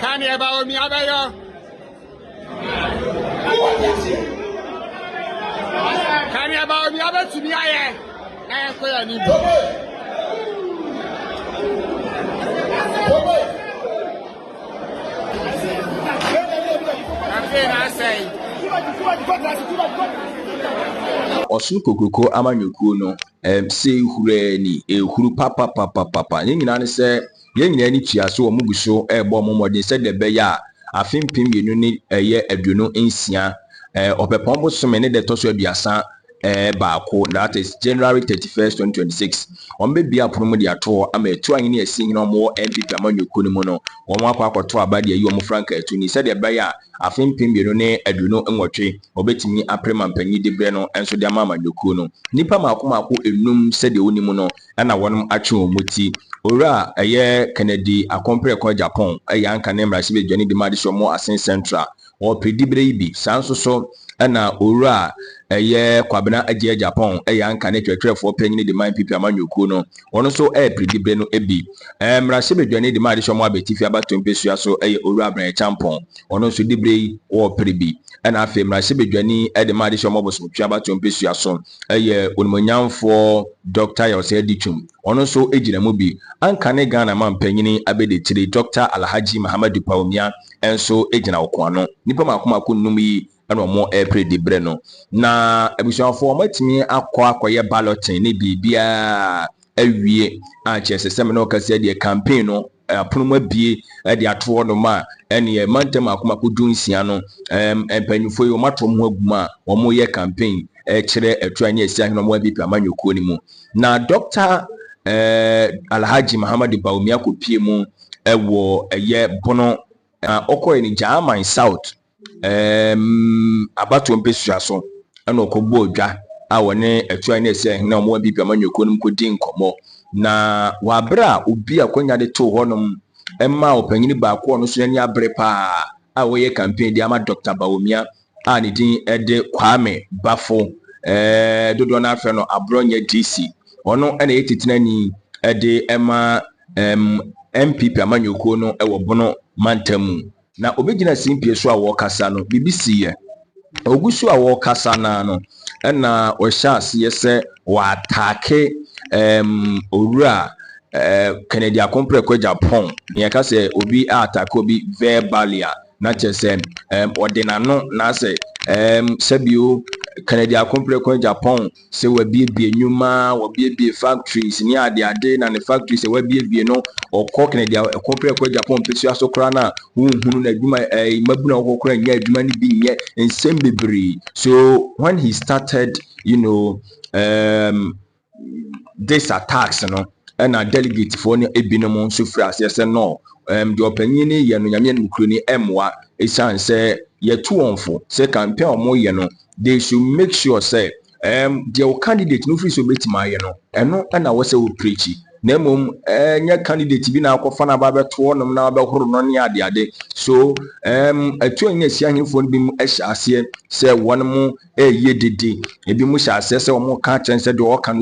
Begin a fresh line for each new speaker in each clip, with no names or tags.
Kennedy Bawumia Kennedy Bawumia Bɛtumi ayɛ na ɛkɔ ya ni
Osun kokoko amanyoko no se hurani ehuru papa nyina ne se ye nyina ni tua so omugu so ebo momode se de be ya afempem yenu ni eye aduonu nsia opepon bo so me ne de toso aduasa baako, that is January 31st 2026 on be bia promo de ato ama etu anyi ne esi hina mo NPP amanyoko no mu no won akwakoto abade ayi omo franka etu ni se de be ya afempem yenu ne aduonu nwotwe obetimi aprema mpanyi de bre no enso de ama amanyoko no nipa maako enum se de oni mu no na wonum atwe omuti ora eye Kennedy Agyapong anka ne mra sibe dwani de made so mo asen central o predibre ibi sanso so na ora eye Kwame Agyapong anka ne twetwefo panyin de man NPP amanyoko no wono so predibre no ebi mra sibe dwani de made so mo abetifi abatompesu so ora Abronye champon wono so dibre o prebi na afi mra sibe dwani de made so mo boso twa abatompesu so onmonyamfo Dr. Yose Dichum wono so ejina mu bi anka ne Ghana mampanyini abedetire Dr. Alhaji Mahamudu Bawumia enso ejina okoano nipa makomako num yi ana mo predibre no na abusuafo matimi akoye balloting ne bibia awie a chese sem no kase de campaign no apunuma bie de ato no ma ene mantem akomako dunsia no empanyufo yo matom ho aguma wo mo ye campaign kire etuanye esia hino mo NPP amanyoko ni mu na Dr. Alhaji Mahamudu Bawumia ko pie mu ewo eye bono okoye ni Jaman South abato mpesu aso ana okogbo odwa a wone etuanye esia hino mo NPP amanyoko ni ko din komo na wabra obi akonya de to honom emma opanyini baako no so ani abre pa a wo ye campaign di ama Dr. Bawumia a ne din de Kwame Baffoe dodo na afẹ no Abronye DC ono ena yetitinani de ema NPP amanyoko no ewo bono mantamu na obegina simpie so a wo kasa no BBC ye ogusu a wo kasa na no ena o shase yese wa atake owura Kennedy Agyapong ne kase obi atake obi verbally na chese odinano na se sabio Kennedy Agyapong se wabie nyuma wabie factories ni ade na ne factories se wabie no okọ Kennedy Agyapong pesu asokra na hunhunu na adwuma mabuna okokra nya adwuma ni bi nye ensem bebre. So when he started this attacks no and a delegate for any ebinom so fras yes no the opinion ye no nyame nkuro ni emwa esan say ye too onfo say campaign omo ye no they should make sure say the candidate no free so betima ye no eno na wo say wo preach na mom nya candidate bi na akofa na ba beto no na ba horo no ne ade so atu anya sia henfo no bi mu ehya ase say wonmo ye dede ebi mu hya ase say omo ka chen say de o kan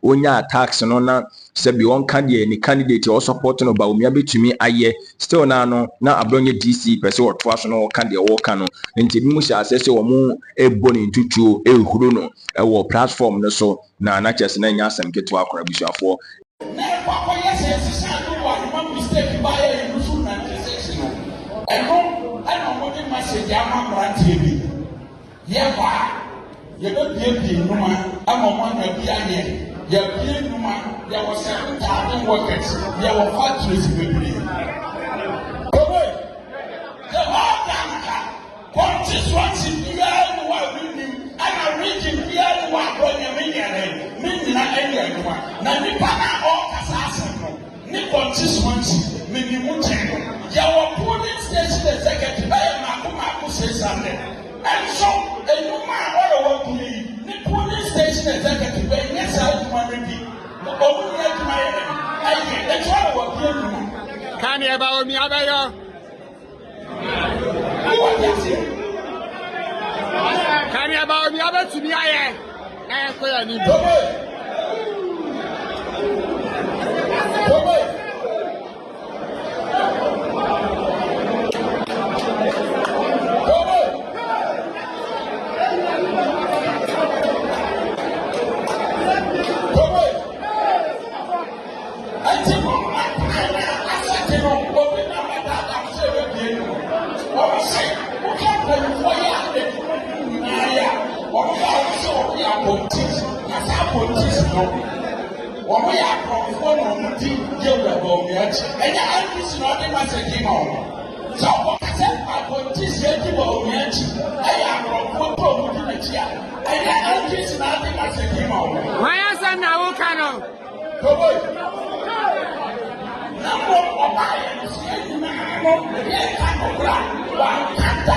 onya attacks no na say bi won kan ye ni candidate o support no Bawumia Bɛtumi aye still na no na Abronye DC pese o to aso no kan de o kan no nti bi mu hya ase say omo ebo ni ntutuo ehuro no wo platform no so na chese na nya asem keto akora bisuafo
Never yes, yes, one mistake by a Russian transaction. And I don't want my say, Yaman TV. Yaba, you don't be a woman, I'm a one of the idea. You're being woman, there were 7,000 workers, there were factories in the place. The whole Ghana, politics once in the air, while reading, and a region here, one Abronye meaning anyone. Now, the partner all assassin, Nippon Chiswansi, Minimutan, your polling station executive, Mahamudu says something. And so, a new man all over me, the polling station executive, yes, I want to be. That's why we're here.
Kennedy Bawumia Kennedy Bawumia Bɛtumi ayɛ na ɛkɔ ya ni
politics no. When we are from one team, you will go me. And the NPP not the message on. So what I said, my politics you will me. I am from one team. And the NPP not the message on.
Why is that now, Kano?
Go away. Now, what I am saying now, they can't go one can't.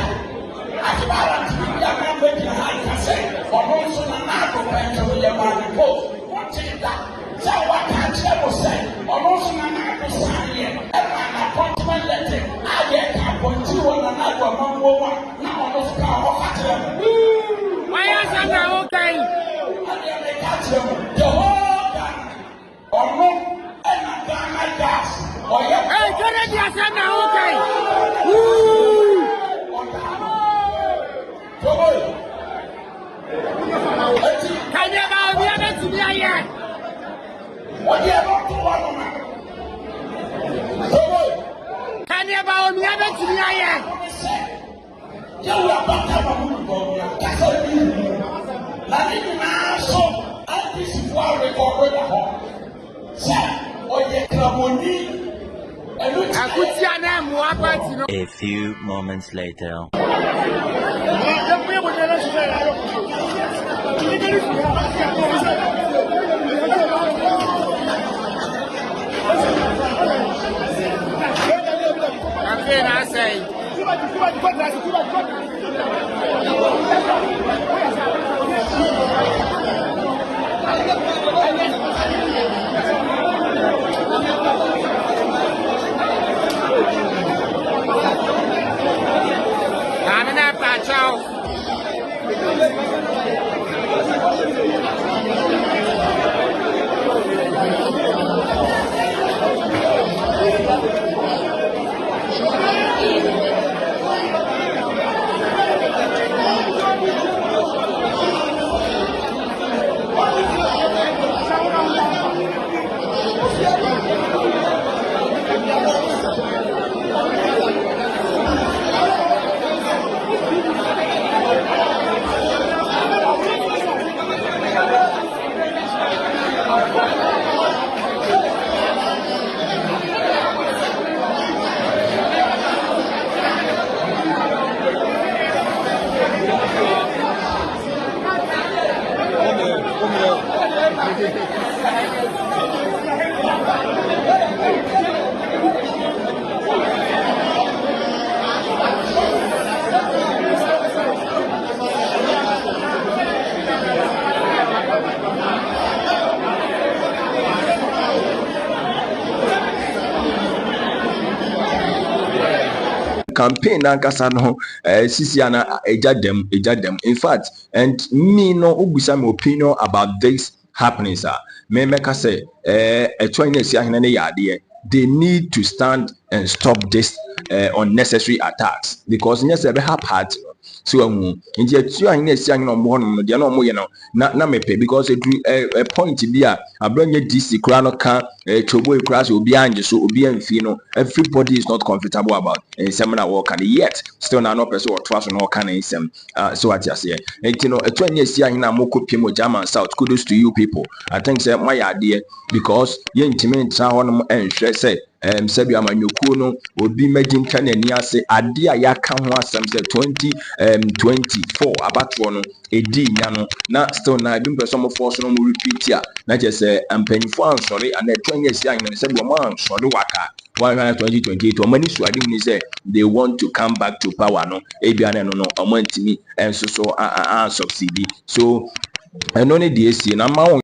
As far as we are going to have to say, or also an apple to your man post. What is that? So what can you say? Or also an apple sign here, and an appointment letter. I get a point to one another one. Now, those car of them.
Why is that now, okay?
And then they catch them. The whole gun. Or no, and a gun like gas. Or your
hey, Kennedy Agyapong, okay? Woo! Can you about the other to be here?
What do you want to want?
Can you about the other to be here?
You are not Mahamudu Bawumia. That's all you do. Now, you now so and this is why we go with the home. Sir, or you come
A few moments later.
campaign nankasa no sisi ana eja dem in fact, and me no ubusa my opinion about this happenings me meka say etwa esi ahene ne yade they need to stand and stop this unnecessary attacks because nyese be part so nti etu ahene esi ahene ombo no de na omoye no na mepe because a point bi a Abronye DC kura no ka chobo kura so obi anje so obi amfi no everybody is not comfortable about seminar work and yet still na no person or trust no can ensem so what you say nti no etu ahene esi ahene amokopie mo Jaman South. Kudos to you people. I think say my idea because ye ntimi ntra ho no enhwe say sebi amanyokuo no obi magintwa nani ase ade a yaka ho asem say 2024 abatwo no edi nya no na still na bi mpeso mo force no mo repeat a na je say ampanifo ansori and etwanya sia anya sebi mo ansori waka 2028 omani so ade ni say they want to come back to power no ebia na no omantimi enso so succeed so eno ne die sie na ma